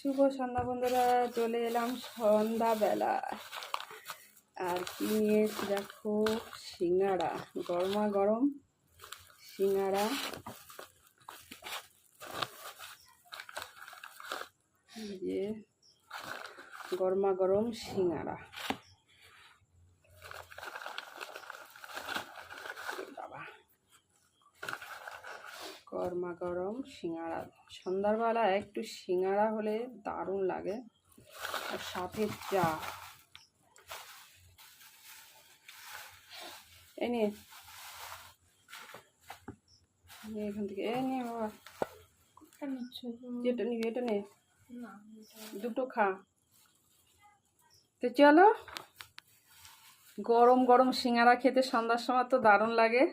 শুভ সন্ধ্যা বন্ধুরা, চলে এলাম সন্ধ্যাবেলা। আর কি নিয়েছি দেখো, সিঙ্গাড়া, গরমা গরম সিঙ্গাড়া। যে গরমা গরম সিঙ্গাড়া, বাবা গরমা গরম সিঙ্গাড়া। সন্ধ্যাবেলা একটু সিঙ্গাড়া হলে দারুণ লাগে, আর সাথে চা। এনে এখান থেকে নিয়ে বাবা, যেটা নিবি এটা নে, দুটো খা। তো চলো, গরম গরম সিঙ্গাড়া খেতে সন্ধ্যার সময় তো দারুণ লাগে।